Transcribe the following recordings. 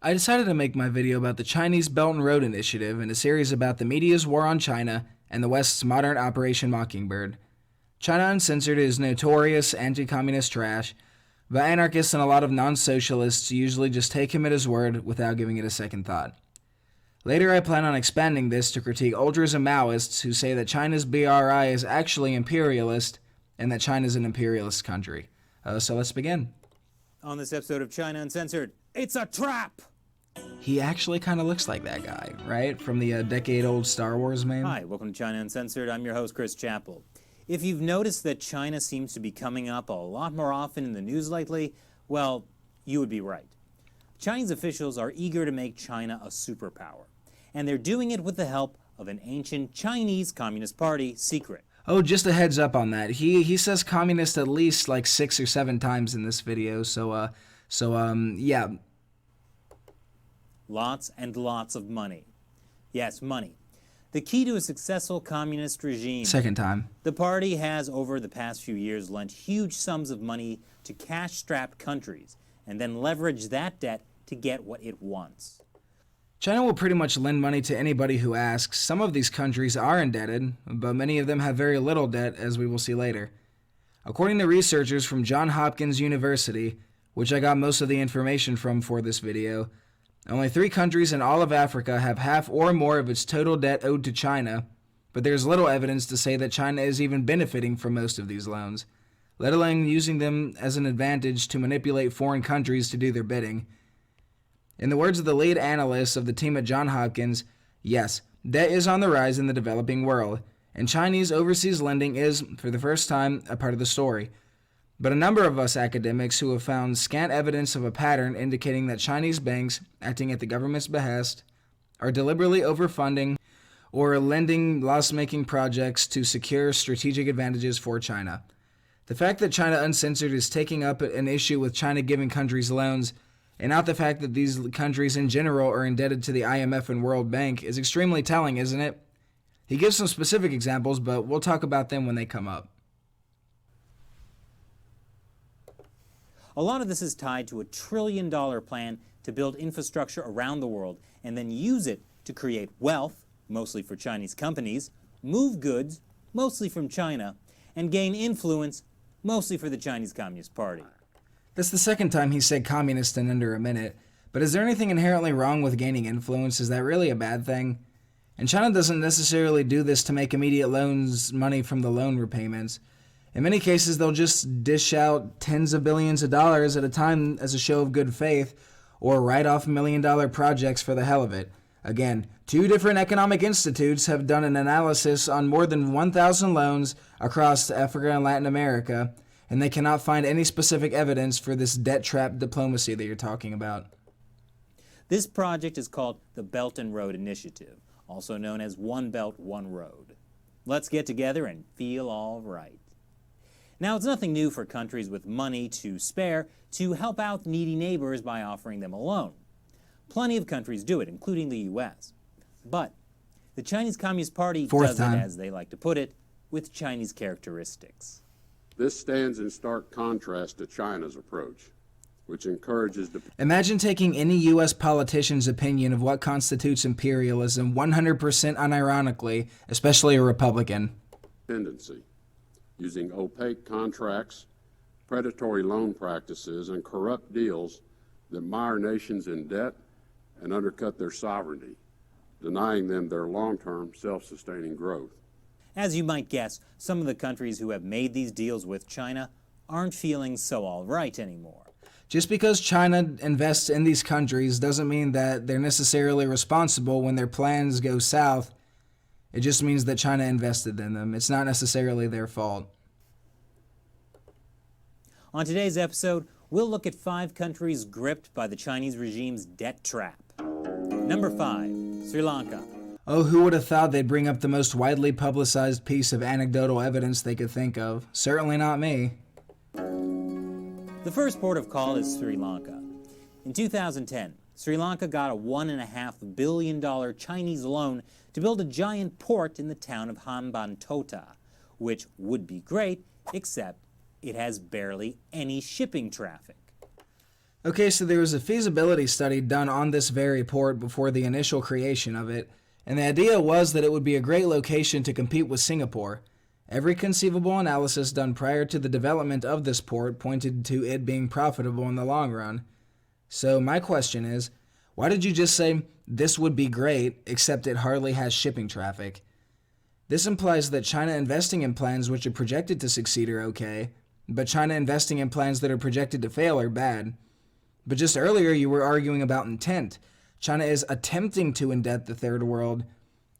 I decided to make my video about the Chinese Belt and Road Initiative and a series about the media's war on China and the West's modern Operation Mockingbird. China Uncensored is notorious anti-communist trash, but anarchists and a lot of non-socialists usually just take him at his word without giving it a second thought. Later, I plan on expanding this to critique ultras and Maoists who say that China's BRI is actually imperialist and that China's an imperialist country. So let's begin. On this episode of China Uncensored, it's a trap! He actually kind of looks like that guy, right? From the decade-old Star Wars meme. Hi, welcome to China Uncensored. I'm your host, Chris Chappell. If you've noticed that China seems to be coming up a lot more often in the news lately, well, you would be right. Chinese officials are eager to make China a superpower, and they're doing it with the help of an ancient Chinese Communist Party secret. Oh, just a heads up on that. He says communist at least like 6 or 7 times in this video, yeah. Lots and lots of money. Yes, money. The key to a successful communist regime. Second time. The party has, over the past few years, lent huge sums of money to cash-strapped countries and then leverage that debt to get what it wants. China will pretty much lend money to anybody who asks. Some of these countries are indebted, but many of them have very little debt, as we will see later. According to researchers from Johns Hopkins University, which I got most of the information from for this video, only 3 countries in all of Africa have half or more of its total debt owed to China, but there's little evidence to say that China is even benefiting from most of these loans, let alone using them as an advantage to manipulate foreign countries to do their bidding. In the words of the lead analyst of the team at Johns Hopkins, yes, debt is on the rise in the developing world, and Chinese overseas lending is, for the first time, a part of the story. But a number of us academics who have found scant evidence of a pattern indicating that Chinese banks, acting at the government's behest, are deliberately overfunding or lending loss-making projects to secure strategic advantages for China. The fact that China Uncensored is taking up an issue with China giving countries loans, and not the fact that these countries in general are indebted to the IMF and World Bank, is extremely telling, isn't it? He gives some specific examples, but we'll talk about them when they come up. A lot of this is tied to a $1 trillion plan to build infrastructure around the world and then use it to create wealth, mostly for Chinese companies, move goods, mostly from China, and gain influence, mostly for the Chinese Communist Party. That's the second time he said communist in under a minute, but is there anything inherently wrong with gaining influence? Is that really a bad thing? And China doesn't necessarily do this to make immediate loans money from the loan repayments. In many cases, they'll just dish out tens of billions of dollars at a time as a show of good faith, or write off $1 million projects for the hell of it. Again, 2 different economic institutes have done an analysis on more than 1,000 loans across Africa and Latin America, and they cannot find any specific evidence for this debt trap diplomacy that you're talking about. This project is called the Belt and Road Initiative, also known as One Belt, One Road. Let's get together and feel all right. Now, it's nothing new for countries with money to spare to help out needy neighbors by offering them a loan. Plenty of countries do it, including the U.S. But the Chinese Communist Party does it, as they like to put it, with Chinese characteristics. This stands in stark contrast to China's approach, which encourages Imagine taking any U.S. politician's opinion of what constitutes imperialism 100% unironically, especially a Republican. dependency, using opaque contracts, predatory loan practices, and corrupt deals that mire nations in debt and undercut their sovereignty, denying them their long-term self-sustaining growth. As you might guess, some of the countries who have made these deals with China aren't feeling so all right anymore. Just because China invests in these countries doesn't mean that they're necessarily responsible when their plans go south. It just means that China invested in them. It's not necessarily their fault. On today's episode, we'll look at 5 countries gripped by the Chinese regime's debt trap. Number 5, Sri Lanka. Oh, who would have thought they'd bring up the most widely publicized piece of anecdotal evidence they could think of? Certainly not me. The first port of call is Sri Lanka. In 2010, Sri Lanka got a $1.5 billion Chinese loan to build a giant port in the town of Hambantota, which would be great, except it has barely any shipping traffic. Okay, so there was a feasibility study done on this very port before the initial creation of it, and the idea was that it would be a great location to compete with Singapore. Every conceivable analysis done prior to the development of this port pointed to it being profitable in the long run. So my question is, why did you just say this would be great, except it hardly has shipping traffic? This implies that China investing in plans which are projected to succeed are okay, but China investing in plans that are projected to fail are bad. But just earlier you were arguing about intent. China is attempting to indebt the third world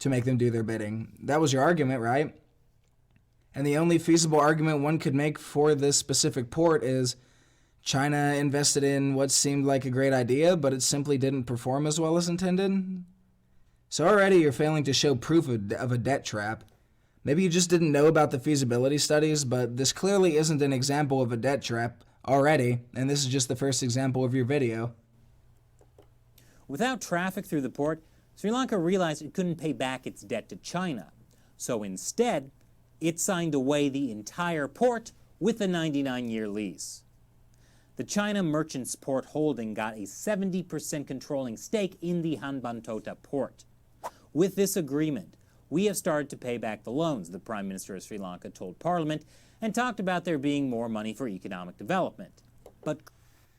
to make them do their bidding. That was your argument, right? And the only feasible argument one could make for this specific port is China invested in what seemed like a great idea, but it simply didn't perform as well as intended. So already you're failing to show proof of a debt trap. Maybe you just didn't know about the feasibility studies, but this clearly isn't an example of a debt trap already, and this is just the first example of your video. Without traffic through the port, Sri Lanka realized it couldn't pay back its debt to China. So instead, it signed away the entire port with a 99-year lease. The China Merchants Port Holding got a 70% controlling stake in the Hambantota port. With this agreement, we have started to pay back the loans, the Prime Minister of Sri Lanka told Parliament, and talked about there being more money for economic development. But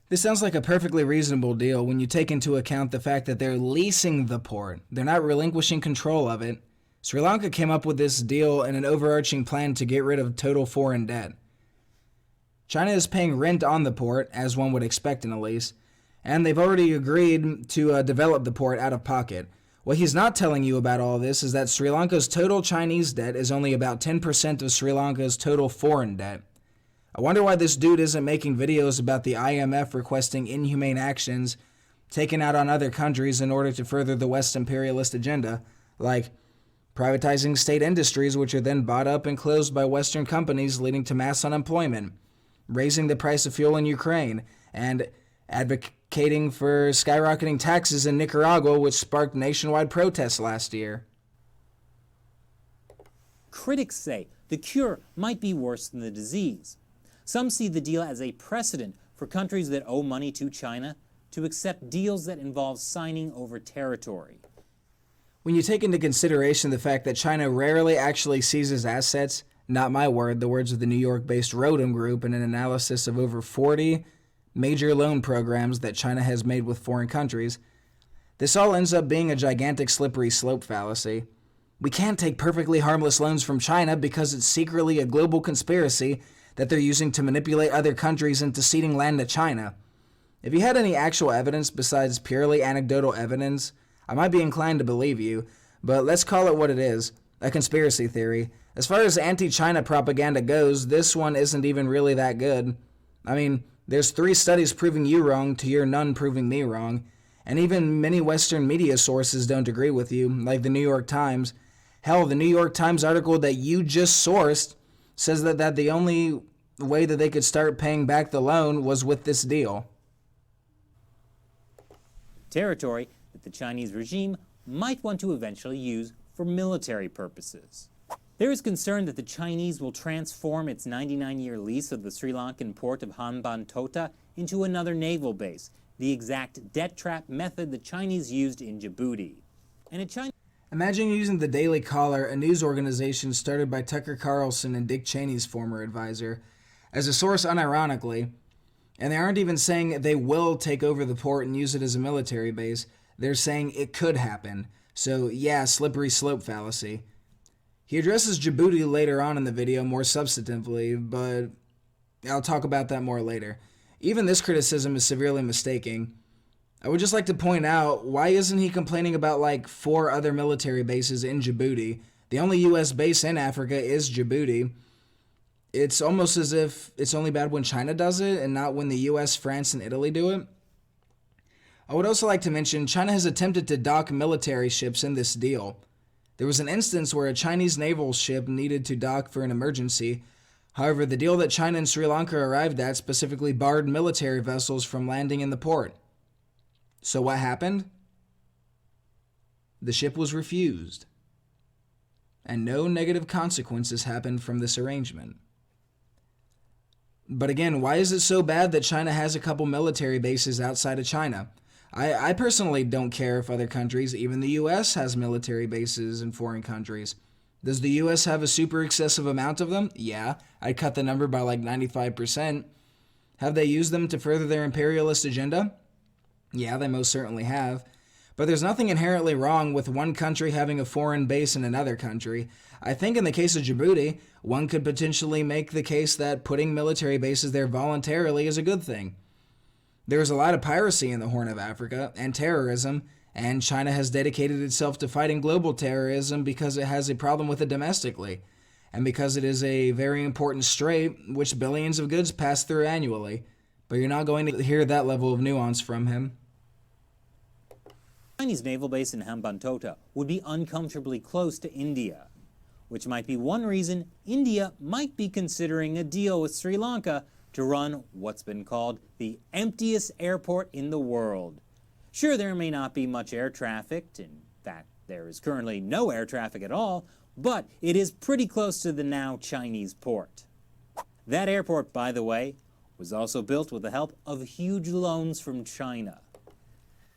this sounds like a perfectly reasonable deal when you take into account the fact that they're leasing the port. They're not relinquishing control of it. Sri Lanka came up with this deal in an overarching plan to get rid of total foreign debt. China is paying rent on the port, as one would expect in a lease, and they've already agreed to develop the port out of pocket. What he's not telling you about all this is that Sri Lanka's total Chinese debt is only about 10% of Sri Lanka's total foreign debt. I wonder why this dude isn't making videos about the IMF requesting inhumane actions taken out on other countries in order to further the West imperialist agenda, like privatizing state industries which are then bought up and closed by Western companies leading to mass unemployment, raising the price of fuel in Ukraine, and advocating for skyrocketing taxes in Nicaragua, which sparked nationwide protests last year. critics say the cure might be worse than the disease. Some see the deal as a precedent for countries that owe money to China to accept deals that involve signing over territory. When you take into consideration the fact that China rarely actually seizes assets, not my word, the words of the New York-based Rodham Group in an analysis of over 40 major loan programs that China has made with foreign countries, this all ends up being a gigantic slippery slope fallacy. We can't take perfectly harmless loans from China because it's secretly a global conspiracy that they're using to manipulate other countries into ceding land to China. If you had any actual evidence besides purely anecdotal evidence, I might be inclined to believe you, but let's call it what it is, a conspiracy theory. As far as anti-China propaganda goes, this one isn't even really that good. I mean, there's 3 studies proving you wrong to your none proving me wrong, and even many Western media sources don't agree with you, like the New York Times. Hell, the New York Times article that you just sourced says that the only way that they could start paying back the loan was with this deal. Territory that the Chinese regime might want to eventually use for military purposes. There is concern that the Chinese will transform its 99-year lease of the Sri Lankan port of Hambantota into another naval base, the exact debt trap method the Chinese used in Djibouti. Imagine using the Daily Caller, a news organization started by Tucker Carlson and Dick Cheney's former advisor, as a source unironically, and they aren't even saying they will take over the port and use it as a military base. They're saying it could happen. So yeah, slippery slope fallacy. He addresses Djibouti later on in the video more substantively, but I'll talk about that more later. Even this criticism is severely mistaken. I would just like to point out, why isn't he complaining about like 4 other military bases in Djibouti? The only U.S. base in Africa is Djibouti. It's almost as if it's only bad when China does it and not when the U.S., France, and Italy do it. I would also like to mention China has attempted to dock military ships in this deal. There was an instance where a Chinese naval ship needed to dock for an emergency. However, the deal that China and Sri Lanka arrived at specifically barred military vessels from landing in the port. So what happened? The ship was refused, and no negative consequences happened from this arrangement. But again, why is it so bad that China has a couple military bases outside of China? I personally don't care if other countries, even the US, has military bases in foreign countries. Does the US have a super excessive amount of them? Yeah, I'd cut the number by like 95%. Have they used them to further their imperialist agenda? Yeah, they most certainly have. But there's nothing inherently wrong with one country having a foreign base in another country. I think in the case of Djibouti, one could potentially make the case that putting military bases there voluntarily is a good thing. There's a lot of piracy in the Horn of Africa and terrorism, and China has dedicated itself to fighting global terrorism because it has a problem with it domestically, and because it is a very important strait which billions of goods pass through annually. But you're not going to hear that level of nuance from him. The Chinese naval base in Hambantota would be uncomfortably close to India, which might be one reason India might be considering a deal with Sri Lanka to run what's been called the emptiest airport in the world. Sure, there may not be much air traffic, in fact, there is currently no air traffic at all, but it is pretty close to the now Chinese port. That airport, by the way, was also built with the help of huge loans from China.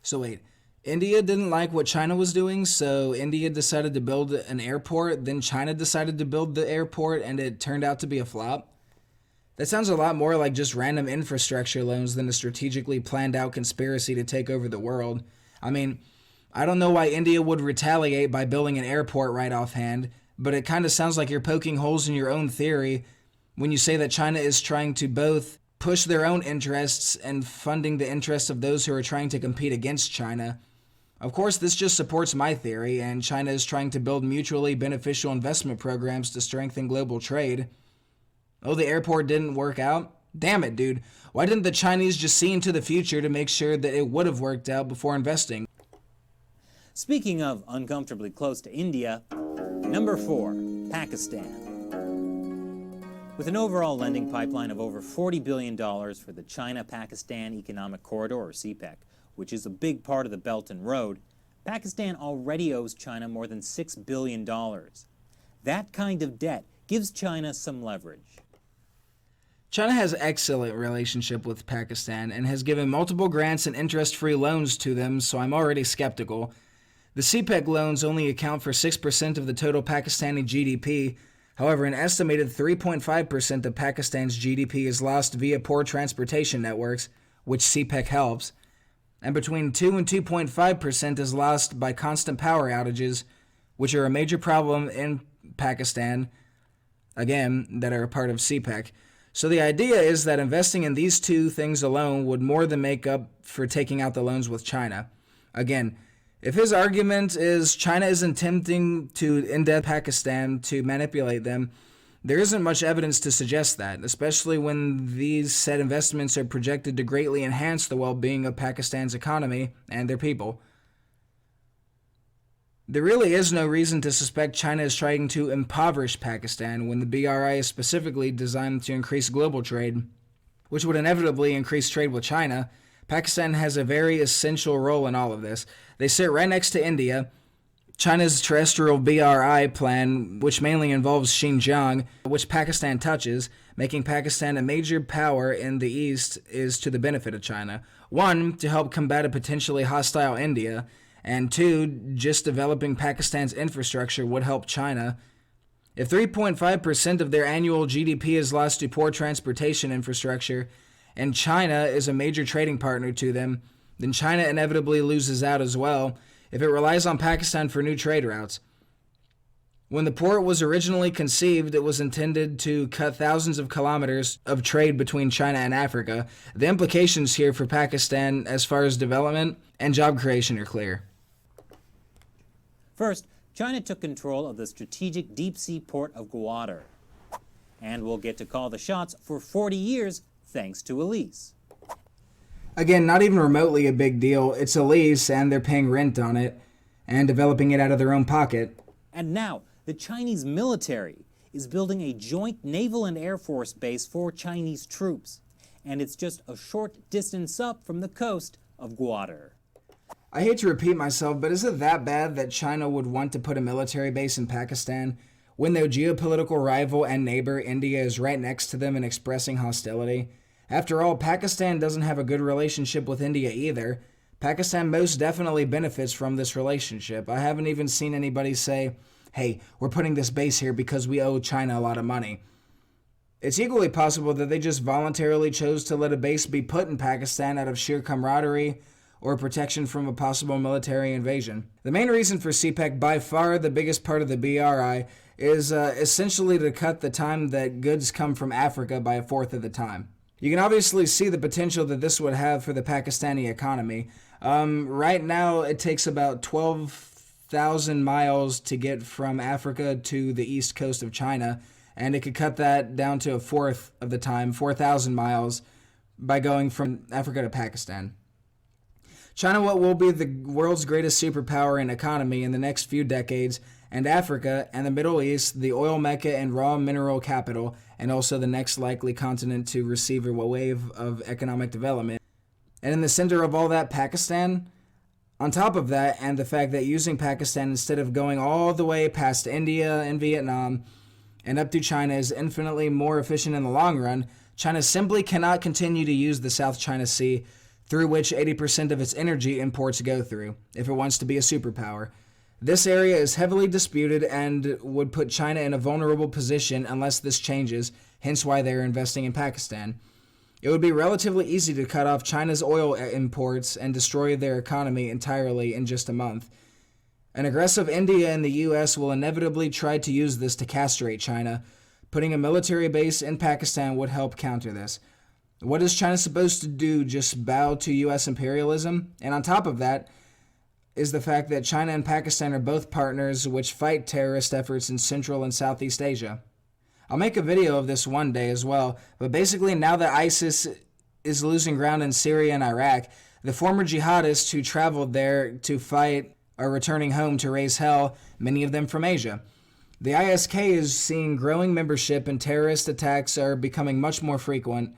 So wait, India didn't like what China was doing, so India decided to build an airport, then China decided to build the airport, and it turned out to be a flop? That sounds a lot more like just random infrastructure loans than a strategically planned out conspiracy to take over the world. I mean, I don't know why India would retaliate by building an airport right offhand, but it kind of sounds like you're poking holes in your own theory when you say that China is trying to both push their own interests and funding the interests of those who are trying to compete against China. Of course, this just supports my theory, and China is trying to build mutually beneficial investment programs to strengthen global trade. Oh, the airport didn't work out? Damn it, dude. Why didn't the Chinese just see into the future to make sure that it would have worked out before investing? Speaking of uncomfortably close to India, number 4, Pakistan. With an overall lending pipeline of over $40 billion for the China-Pakistan Economic Corridor, or CPEC, which is a big part of the Belt and Road, Pakistan already owes China more than $6 billion. That kind of debt gives China some leverage. China has an excellent relationship with Pakistan and has given multiple grants and interest-free loans to them, so I'm already skeptical. The CPEC loans only account for 6% of the total Pakistani GDP. However, an estimated 3.5% of Pakistan's GDP is lost via poor transportation networks, which CPEC helps, and between 2 and 2.5% is lost by constant power outages, which are a major problem in Pakistan, again, that are a part of CPEC. So the idea is that investing in these two things alone would more than make up for taking out the loans with China. Again, if his argument is China is attempting to indebt Pakistan to manipulate them, there isn't much evidence to suggest that, especially when these said investments are projected to greatly enhance the well-being of Pakistan's economy and their people. There really is no reason to suspect China is trying to impoverish Pakistan when the BRI is specifically designed to increase global trade, which would inevitably increase trade with China. Pakistan has a very essential role in all of this. They sit right next to India. China's terrestrial BRI plan, which mainly involves Xinjiang, which Pakistan touches, making Pakistan a major power in the East, is to the benefit of China. 1, to help combat a potentially hostile India, and 2, just developing Pakistan's infrastructure would help China. If 3.5% of their annual GDP is lost to poor transportation infrastructure, and China is a major trading partner to them, then China inevitably loses out as well if it relies on Pakistan for new trade routes. When the port was originally conceived, it was intended to cut thousands of kilometers of trade between China and Africa. The implications here for Pakistan as far as development and job creation are clear. First, China took control of the strategic deep-sea port of Gwadar, and will get to call the shots for 40 years thanks to a lease. Again, not even remotely a big deal. It's a lease, and they're paying rent on it, and developing it out of their own pocket. And now, the Chinese military is building a joint naval and air force base for Chinese troops, and it's just a short distance up from the coast of Gwadar. I hate to repeat myself, but is it that bad that China would want to put a military base in Pakistan? when their geopolitical rival and neighbor India is right next to them and expressing hostility? After all, Pakistan doesn't have a good relationship with India either. Pakistan most definitely benefits from this relationship. I haven't even seen anybody say, hey, we're putting this base here because we owe China a lot of money. It's equally possible that they just voluntarily chose to let a base be put in Pakistan out of sheer camaraderie or protection from a possible military invasion. The main reason for CPEC, by far the biggest part of the BRI, is essentially to cut the time that goods come from Africa by a fourth of the time. You can obviously see the potential that this would have for the Pakistani economy. Right now, it takes about 12,000 miles to get from Africa to the east coast of China, and it could cut that down to a fourth of the time, 4,000 miles, by going from Africa to Pakistan. China will be the world's greatest superpower and economy in the next few decades, and Africa and the Middle East, the oil mecca and raw mineral capital, and also the next likely continent to receive a wave of economic development. And in the center of all that, Pakistan. On top of that, and the fact that using Pakistan instead of going all the way past India and Vietnam and up to China is infinitely more efficient in the long run, China simply cannot continue to use the South China Sea, through which 80% of its energy imports go through, if it wants to be a superpower. This area is heavily disputed and would put China in a vulnerable position unless this changes, hence why they're investing in Pakistan. It would be relatively easy to cut off China's oil imports and destroy their economy entirely in just a month. An aggressive India and the US will inevitably try to use this to castrate China. Putting a military base in Pakistan would help counter this. What is China supposed to do? Just bow to U.S. imperialism? And on top of that is the fact that China and Pakistan are both partners which fight terrorist efforts in Central and Southeast Asia. I'll make a video of this one day as well, but basically now that ISIS is losing ground in Syria and Iraq, the former jihadists who traveled there to fight are returning home to raise hell, many of them from Asia. The ISK is seeing growing membership and terrorist attacks are becoming much more frequent.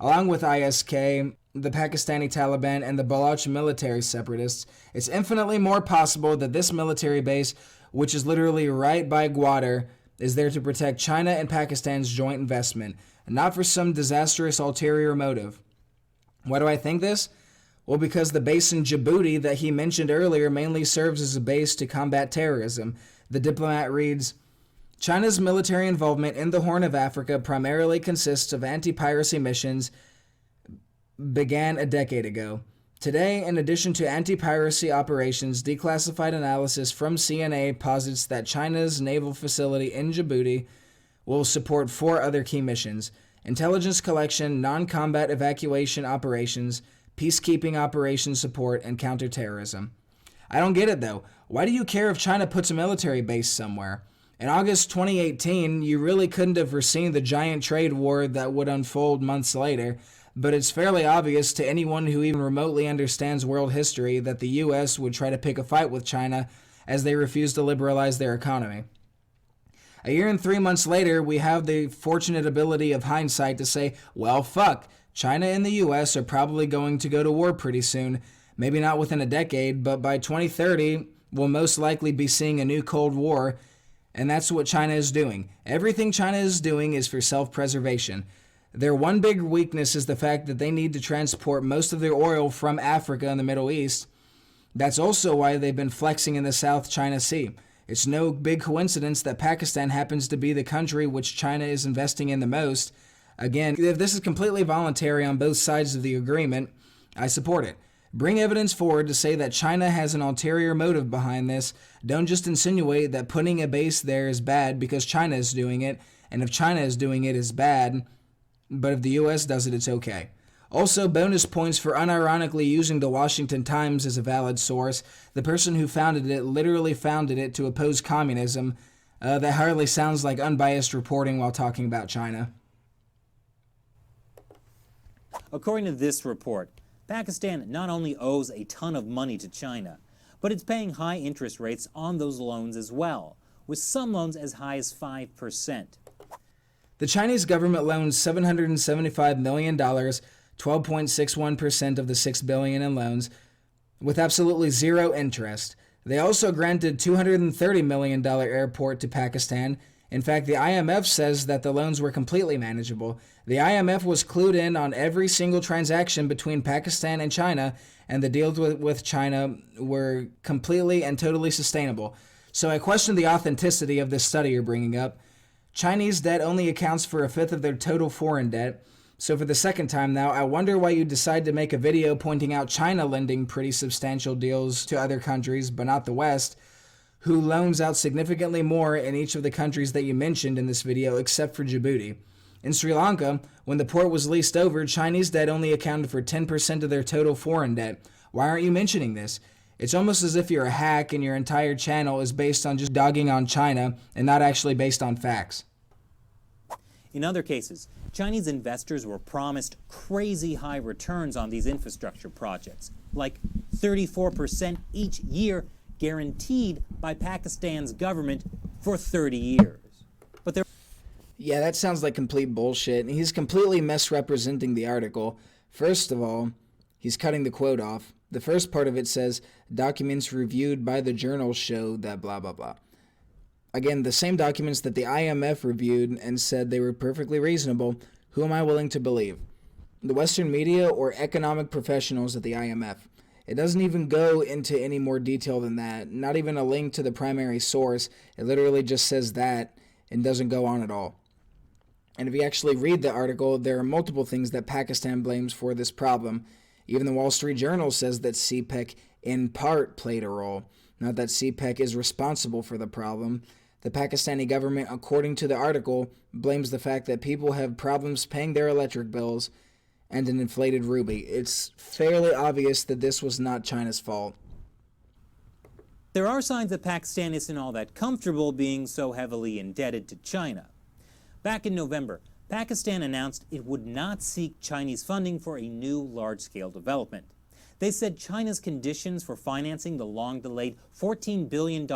Along with ISK, the Pakistani Taliban, and the Baloch military separatists, it's infinitely more possible that this military base, which is literally right by Gwadar, is there to protect China and Pakistan's joint investment, and not for some disastrous ulterior motive. Why do I think this? Well, because the base in Djibouti that he mentioned earlier mainly serves as a base to combat terrorism. The diplomat reads, China's military involvement in the Horn of Africa primarily consists of anti-piracy missions began a decade ago. Today, in addition to anti-piracy operations, declassified analysis from CNA posits that China's naval facility in Djibouti will support 4 other key missions: intelligence collection, non-combat evacuation operations, peacekeeping operations support, and counterterrorism. I don't get it though. Why do you care if China puts a military base somewhere? In August 2018, you really couldn't have foreseen the giant trade war that would unfold months later, but it's fairly obvious to anyone who even remotely understands world history that the US would try to pick a fight with China as they refuse to liberalize their economy. A year and 3 months later, we have the fortunate ability of hindsight to say, well, fuck, China and the US are probably going to go to war pretty soon. Maybe not within a decade, but by 2030, we'll most likely be seeing a new Cold War. And that's what China is doing. Everything China is doing is for self-preservation. Their one big weakness is the fact that they need to transport most of their oil from Africa and the Middle East. That's also why they've been flexing in the South China Sea. It's no big coincidence that Pakistan happens to be the country which China is investing in the most. Again, if this is completely voluntary on both sides of the agreement, I support it. Bring evidence forward to say that China has an ulterior motive behind this. Don't just insinuate that putting a base there is bad because China is doing it, and if China is doing it, it's bad, but if the US does it, it's okay. Also, bonus points for unironically using the Washington Times as a valid source. The person who founded it literally founded it to oppose communism. That hardly sounds like unbiased reporting while talking about China. According to this report, Pakistan not only owes a ton of money to China, but it's paying high interest rates on those loans as well, with some loans as high as 5%. The Chinese government loans $775 million, 12.61% of the $6 billion in loans, with absolutely zero interest. They also granted $230 million airport to Pakistan. In fact, the IMF says that the loans were completely manageable. The IMF was clued in on every single transaction between Pakistan and China, and the deals with China were completely and totally sustainable. So I question the authenticity of this study you're bringing up. Chinese debt only accounts for a fifth of their total foreign debt. So for the second time now, I wonder why you decide to make a video pointing out China lending pretty substantial deals to other countries, but not the West, who loans out significantly more in each of the countries that you mentioned in this video, except for Djibouti. In Sri Lanka, when the port was leased over, Chinese debt only accounted for 10% of their total foreign debt. Why aren't you mentioning this? It's almost as if you're a hack and your entire channel is based on just dogging on China and not actually based on facts. In other cases, Chinese investors were promised crazy high returns on these infrastructure projects, like 34% each year guaranteed by Pakistan's government for 30 years. But there Yeah, that sounds like complete bullshit. He's completely misrepresenting the article. First of all, he's cutting the quote off. The first part of it says, documents reviewed by the journal show that blah, blah, blah. Again, the same documents that the IMF reviewed and said they were perfectly reasonable. Who am I willing to believe? The Western media or economic professionals at the IMF? It doesn't even go into any more detail than that. Not even a link to the primary source. It literally just says that and doesn't go on at all. And if you actually read the article, there are multiple things that Pakistan blames for this problem. Even the Wall Street Journal says that CPEC in part played a role. Not that CPEC is responsible for the problem. The Pakistani government, according to the article, blames the fact that people have problems paying their electric bills and an inflated rupee. It's fairly obvious that this was not China's fault. There are signs that Pakistan isn't all that comfortable being so heavily indebted to China. Back in November, Pakistan announced it would not seek Chinese funding for a new large-scale development. They said China's conditions for financing the long-delayed $14 billion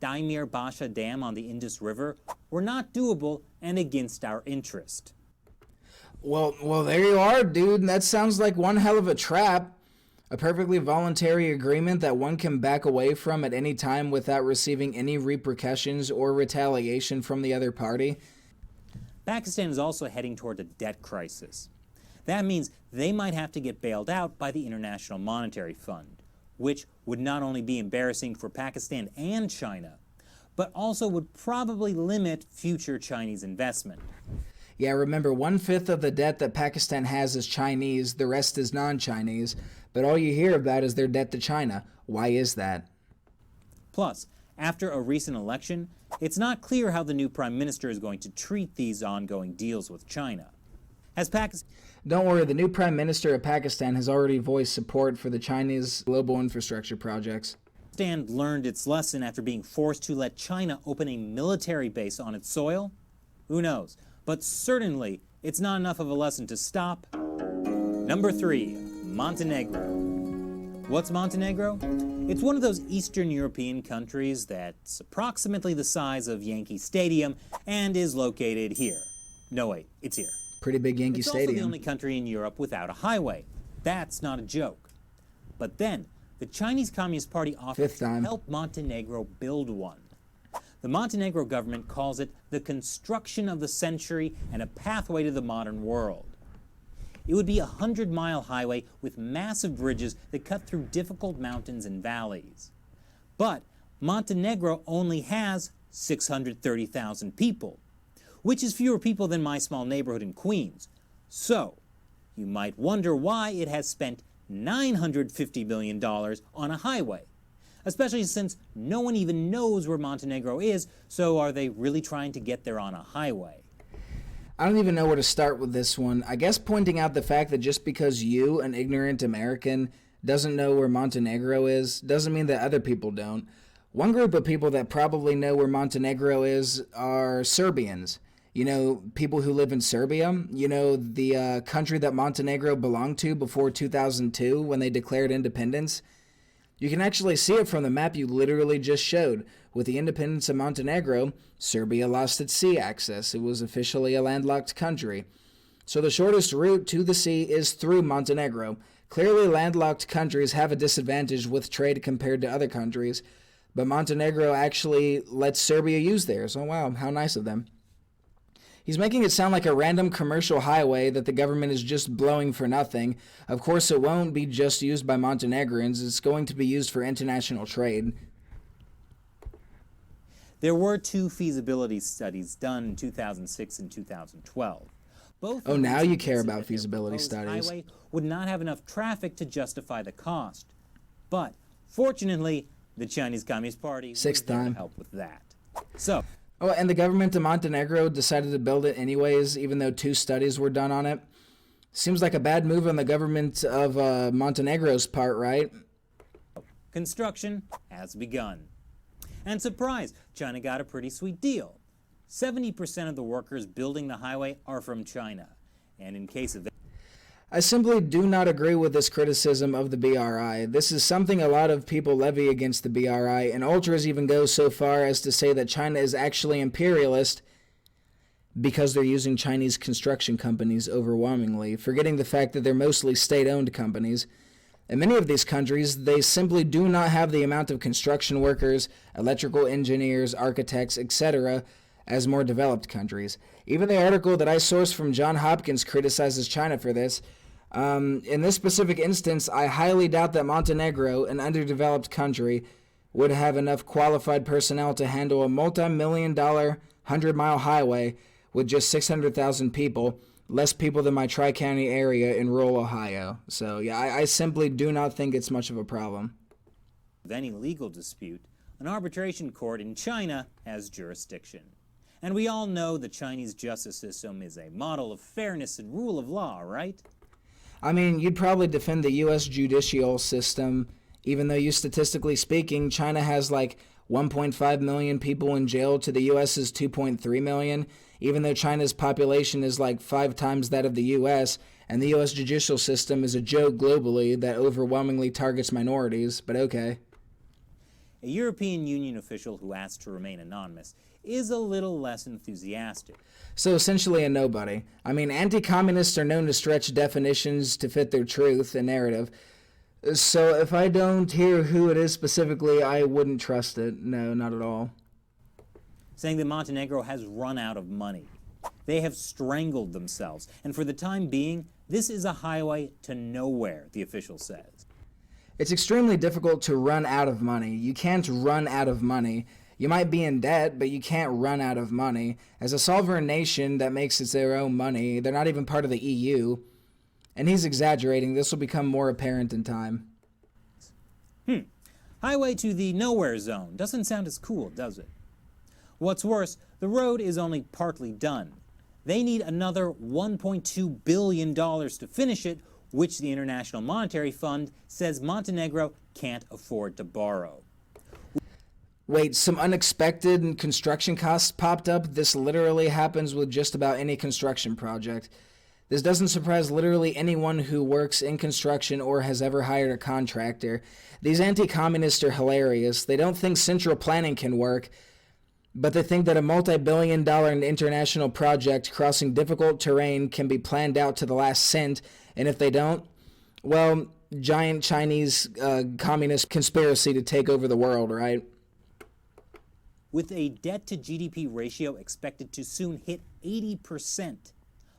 Daimir Basha Dam on the Indus River were not doable and against our interest. Well, there you are, dude. That sounds like one hell of a trap. A perfectly voluntary agreement that one can back away from at any time without receiving any repercussions or retaliation from the other party. Pakistan is also heading toward a debt crisis. That means they might have to get bailed out by the International Monetary Fund, which would not only be embarrassing for Pakistan and China, but also would probably limit future Chinese investment. Yeah, remember, 1/5 of the debt that Pakistan has is Chinese, the rest is non-Chinese, but all you hear about is their debt to China. Why is that? Plus, after a recent election, it's not clear how the new prime minister is going to treat these ongoing deals with China. Don't worry, the new prime minister of Pakistan has already voiced support for the Chinese global infrastructure projects. Pakistan learned its lesson after being forced to let China open a military base on its soil? Who knows? But certainly, it's not enough of a lesson to stop. Number 3, Montenegro. What's Montenegro? It's one of those Eastern European countries that's approximately the size of Yankee Stadium and is located here. No, wait, it's here. Pretty big Yankee Stadium. It's also the only country in Europe without a highway. That's not a joke. But then, the Chinese Communist Party offered to help Montenegro build one. The Montenegro government calls it the construction of the century and a pathway to the modern world. It would be a 100-mile highway with massive bridges that cut through difficult mountains and valleys. But Montenegro only has 630,000 people, which is fewer people than my small neighborhood in Queens. So, you might wonder why it has spent $950 million on a highway, especially since no one even knows where Montenegro is, so are they really trying to get there on a highway? I don't even know where to start with this one. I guess pointing out the fact that just because you, an ignorant American, doesn't know where Montenegro is, doesn't mean that other people don't. One group of people that probably know where Montenegro is are Serbians. You know, people who live in Serbia. You know, the country that Montenegro belonged to before 2002 when they declared independence. You can actually see it from the map you literally just showed. With the independence of Montenegro, Serbia lost its sea access. It was officially a landlocked country. So the shortest route to the sea is through Montenegro. Clearly, landlocked countries have a disadvantage with trade compared to other countries. but Montenegro actually lets Serbia use theirs. Oh wow, how nice of them. He's making it sound like a random commercial highway that the government is just blowing for nothing. Of course, it won't be just used by Montenegrins. It's going to be used for international trade. There were 2 feasibility studies done in 2006 and 2012. Both Oh, now you care suggested about that their feasibility proposed studies. highway would not have enough traffic to justify the cost. But fortunately, the Chinese Communist Party Sixth was there to time. help with that. So, Oh, and the government of Montenegro decided to build it anyways, even though 2 studies were done on it. Seems like a bad move on the government of Montenegro's part, right? construction has begun. And surprise, China got a pretty sweet deal. 70% of the workers building the highway are from China. And in case of I simply do not agree with this criticism of the BRI. This is something a lot of people levy against the BRI, and ultras even go so far as to say that China is actually imperialist because they're using Chinese construction companies overwhelmingly, forgetting the fact that they're mostly state-owned companies. In many of these countries, they simply do not have the amount of construction workers, electrical engineers, architects, etc., as more developed countries. Even the article that I sourced from Johns Hopkins criticizes China for this. In this specific instance, I highly doubt that Montenegro, an underdeveloped country, would have enough qualified personnel to handle a multi-million-dollar 100-mile highway with just 600,000 people, less people than my Tri-County area in rural Ohio. So, yeah, I simply do not think it's much of a problem. any legal dispute, an arbitration court in China has jurisdiction. And we all know the Chinese justice system is a model of fairness and rule of law, right? I mean, you'd probably defend the U.S. judicial system, even though statistically speaking, China has like 1.5 million people in jail to the U.S.'s 2.3 million, even though China's population is like 5 times that of the U.S., and the U.S. judicial system is a joke globally that overwhelmingly targets minorities, but okay. A European Union official who asked to remain anonymous is a little less enthusiastic. So essentially a nobody. I mean, anti-communists are known to stretch definitions to fit their truth and narrative. So if I don't hear who it is specifically, I wouldn't trust it. No, not at all. Saying that Montenegro has run out of money. They have strangled themselves, and for the time being, this is a highway to nowhere, the official says. It's extremely difficult to run out of money. You can't run out of money. You might be in debt, but you can't run out of money. As a sovereign nation that makes its their own money, they're not even part of the EU. And he's exaggerating. This will become more apparent in time. Highway to the nowhere zone doesn't sound as cool, does it? What's worse, the road is only partly done. They need another $1.2 billion to finish it, which the International Monetary Fund says Montenegro can't afford to borrow. Wait, some unexpected construction costs popped up? This literally happens with just about any construction project. This doesn't surprise literally anyone who works in construction or has ever hired a contractor. These anti-communists are hilarious. They don't think central planning can work, but they think that a multi-billion-dollar international project crossing difficult terrain can be planned out to the last cent, and if they don't, well, giant Chinese communist conspiracy to take over the world, right? With a debt-to-GDP ratio expected to soon hit 80%,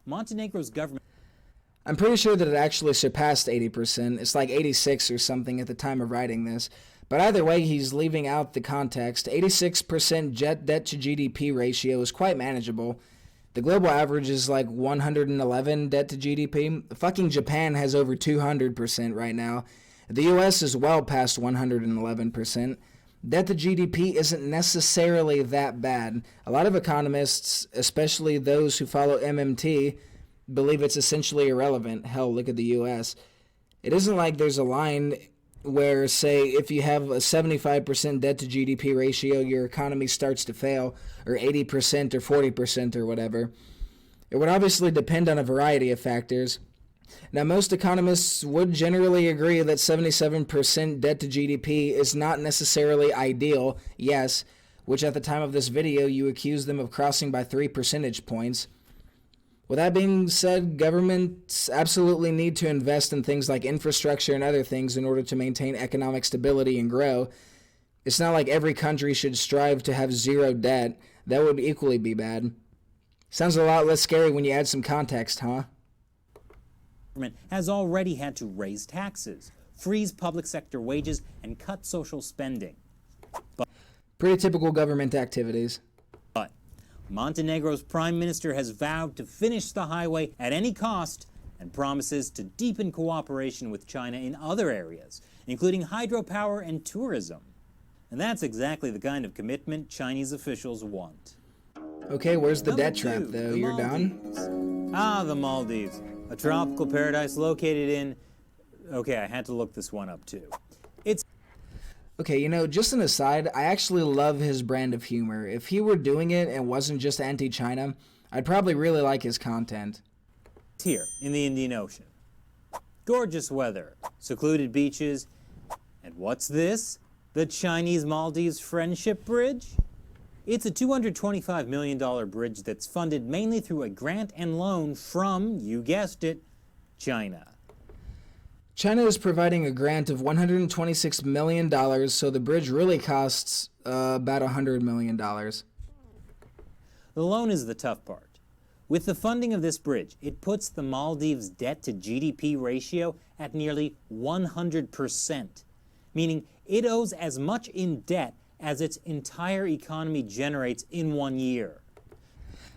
Montenegro's government... I'm pretty sure that it actually surpassed 80%. It's like 86 or something at the time of writing this. But either way, he's leaving out the context. 86% debt-to-GDP ratio is quite manageable. The global average is like 111 debt-to-GDP. Fucking Japan has over 200% right now. The U.S. is well past 111%. Debt to GDP isn't necessarily that bad. A lot of economists, especially those who follow MMT, believe it's essentially irrelevant. Hell, look at the U.S. It isn't like there's a line where, say, if you have a 75% debt to GDP ratio, your economy starts to fail, or 80% or 40% or whatever. It would obviously depend on a variety of factors. Now, most economists would generally agree that 77% debt to GDP is not necessarily ideal, yes, which at the time of this video you accuse them of crossing by 3 percentage points. With that being said, governments absolutely need to invest in things like infrastructure and other things in order to maintain economic stability and grow. It's not like every country should strive to have zero debt. That would equally be bad. Sounds a lot less scary when you add some context, huh? Government has already had to raise taxes, freeze public sector wages, and cut social spending. Pretty typical government activities. But Montenegro's prime minister has vowed to finish the highway at any cost and promises to deepen cooperation with China in other areas, including hydropower and tourism. And that's exactly the kind of commitment Chinese officials want. Okay, where's the debt trap, Number 2, though? the You're done? Maldives. The Maldives, a tropical paradise located in... Okay, I had to look this one up, too. It's Okay, you know, just an aside, I actually love his brand of humor. If he were doing it and wasn't just anti-China, I'd probably really like his content. here in the Indian Ocean. Gorgeous weather, secluded beaches, and what's this? The Chinese-Maldives Friendship Bridge? It's a $225 million bridge that's funded mainly through a grant and loan from, you guessed it, China. China is providing a grant of $126 million, so the bridge really costs about $100 million. The loan is the tough part. With the funding of this bridge, it puts the Maldives' debt to GDP ratio at nearly 100%, meaning it owes as much in debt as its entire economy generates in 1 year.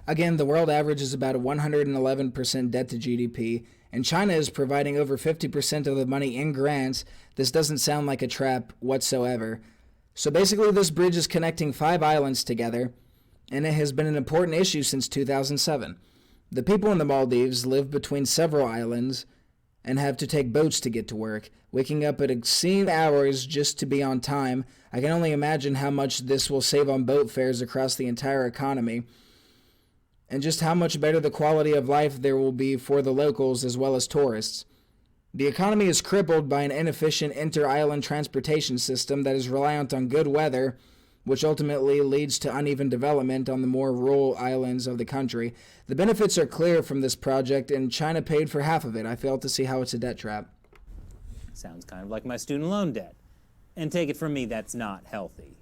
Again, the world average is about a 111% debt to GDP, and China is providing over 50% of the money in grants. This doesn't sound like a trap whatsoever. So basically, this bridge is connecting 5 islands together, and it has been an important issue since 2007. The people in the Maldives live between several islands and have to take boats to get to work, waking up at obscene hours just to be on time. I can only imagine how much this will save on boat fares across the entire economy, and just how much better the quality of life there will be for the locals as well as tourists. The economy is crippled by an inefficient inter-island transportation system that is reliant on good weather, which ultimately leads to uneven development on the more rural islands of the country. The benefits are clear from this project, and China paid for half of it. I fail to see how it's a debt trap. Sounds kind of like my student loan debt. And take it from me, that's not healthy.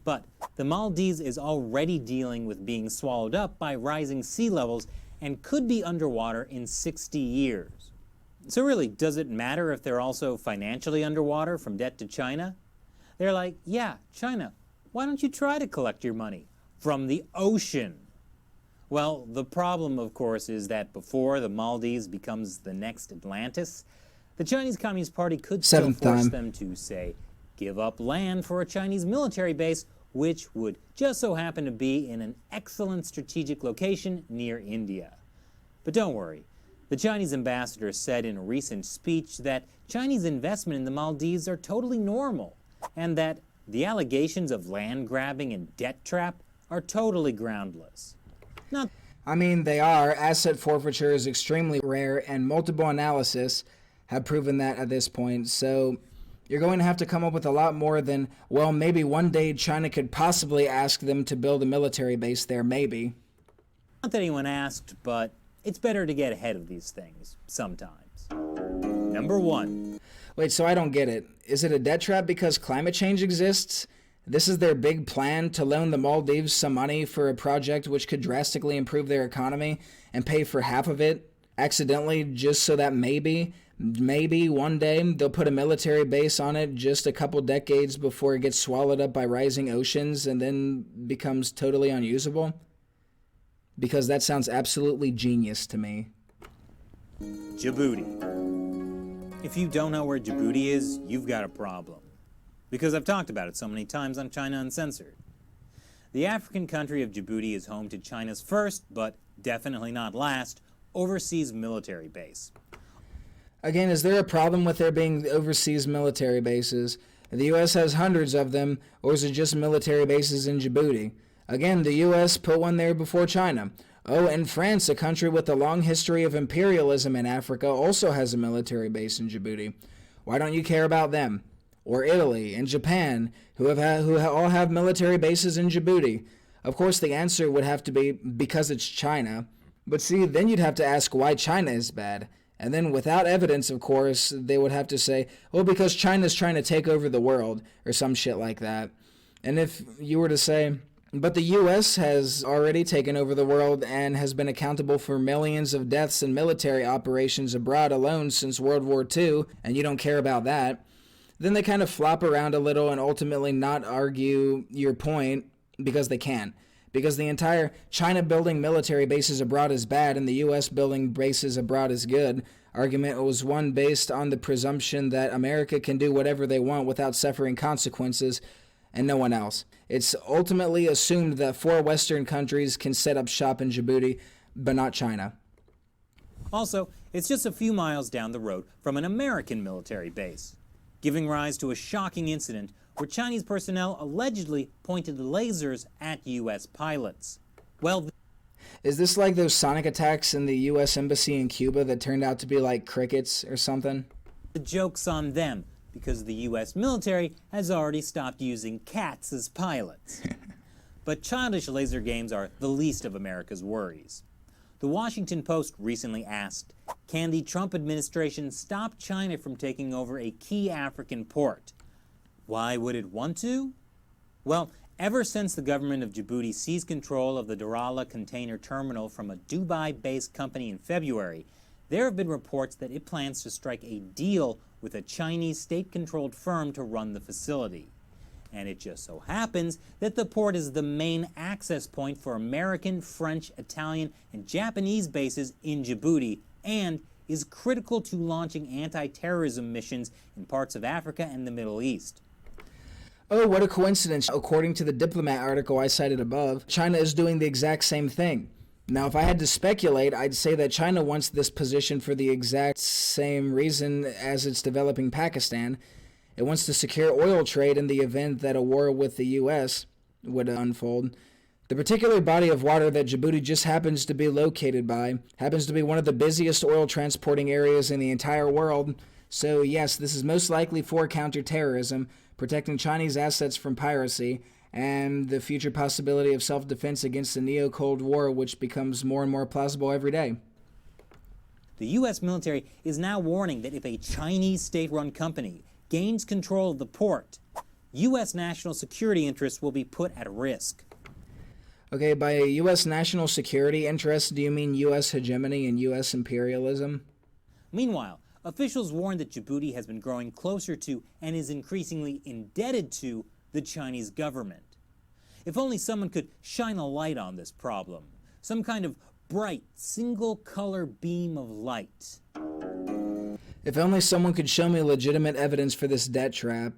But the Maldives is already dealing with being swallowed up by rising sea levels and could be underwater in 60 years. So really, does it matter if they're also financially underwater from debt to China? They're like, yeah, China, why don't you try to collect your money from the ocean? Well, the problem, of course, is that before the Maldives becomes the next Atlantis, the Chinese Communist Party could still force them to, say, give up land for a Chinese military base, which would just so happen to be in an excellent strategic location near India. But don't worry. The Chinese ambassador said in a recent speech that Chinese investment in the Maldives are totally normal, and that the allegations of land grabbing and debt trap are totally groundless. I mean, they are. Asset forfeiture is extremely rare, and multiple analysis have proven that at this point. So you're going to have to come up with a lot more than, well, maybe one day China could possibly ask them to build a military base there, maybe. Not that anyone asked, but it's better to get ahead of these things sometimes. Number 1. Wait, so I don't get it. Is it a debt trap because climate change exists? This is their big plan to loan the Maldives some money for a project which could drastically improve their economy and pay for half of it accidentally just so that maybe one day they'll put a military base on it just a couple decades before it gets swallowed up by rising oceans and then becomes totally unusable? Because that sounds absolutely genius to me. Djibouti. If you don't know where Djibouti is, you've got a problem. Because I've talked about it so many times on China Uncensored. The African country of Djibouti is home to China's first, but definitely not last, overseas military base. Again, is there a problem with there being overseas military bases? The U.S. has hundreds of them, or is it just military bases in Djibouti? Again, the U.S. put one there before China. Oh, and France, a country with a long history of imperialism in Africa, also has a military base in Djibouti. Why don't you care about them? Or Italy and Japan, who all have military bases in Djibouti? Of course, the answer would have to be because it's China. But see, then you'd have to ask why China is bad. And then without evidence, of course, they would have to say, oh, because China's trying to take over the world, or some shit like that. And if you were to say, but the U.S. has already taken over the world and has been accountable for millions of deaths in military operations abroad alone since World War II, and you don't care about that, then they kind of flop around a little and ultimately not argue your point because they can. Because the entire China building military bases abroad is bad and the U.S. building bases abroad is good argument was one based on the presumption that America can do whatever they want without suffering consequences and no one else. It's ultimately assumed that 4 Western countries can set up shop in Djibouti, but not China. Also, it's just a few miles down the road from an American military base, giving rise to a shocking incident where Chinese personnel allegedly pointed lasers at U.S. pilots. Well, is this like those sonic attacks in the U.S. Embassy in Cuba that turned out to be like crickets or something? the joke's on them, because the U.S. military has already stopped using cats as pilots. But childish laser games are the least of America's worries. The Washington Post recently asked, can the Trump administration stop China from taking over a key African port? Why would it want to? Well, ever since the government of Djibouti seized control of the Darala container terminal from a Dubai-based company in February, there have been reports that it plans to strike a deal with a Chinese state-controlled firm to run the facility. And it just so happens that the port is the main access point for American, French, Italian, and Japanese bases in Djibouti, and is critical to launching anti-terrorism missions in parts of Africa and the Middle East. Oh, what a coincidence. According to the Diplomat article I cited above, China is doing the exact same thing. Now, if I had to speculate, I'd say that China wants this position for the exact same reason as it's developing Pakistan. It wants to secure oil trade in the event that a war with the U.S. would unfold. The particular body of water that Djibouti just happens to be located by happens to be one of the busiest oil transporting areas in the entire world. So yes, this is most likely for counterterrorism, protecting Chinese assets from piracy, and the future possibility of self-defense against the Neo-Cold War, which becomes more and more plausible every day. The U.S. military is now warning that if a Chinese state-run company gains control of the port, U.S. national security interests will be put at risk. Okay, by U.S. national security interests, do you mean U.S. hegemony and U.S. imperialism? Meanwhile, officials warn that Djibouti has been growing closer to and is increasingly indebted to the Chinese government. If only someone could shine a light on this problem, some kind of bright, single-color beam of light. If only someone could show me legitimate evidence for this debt trap.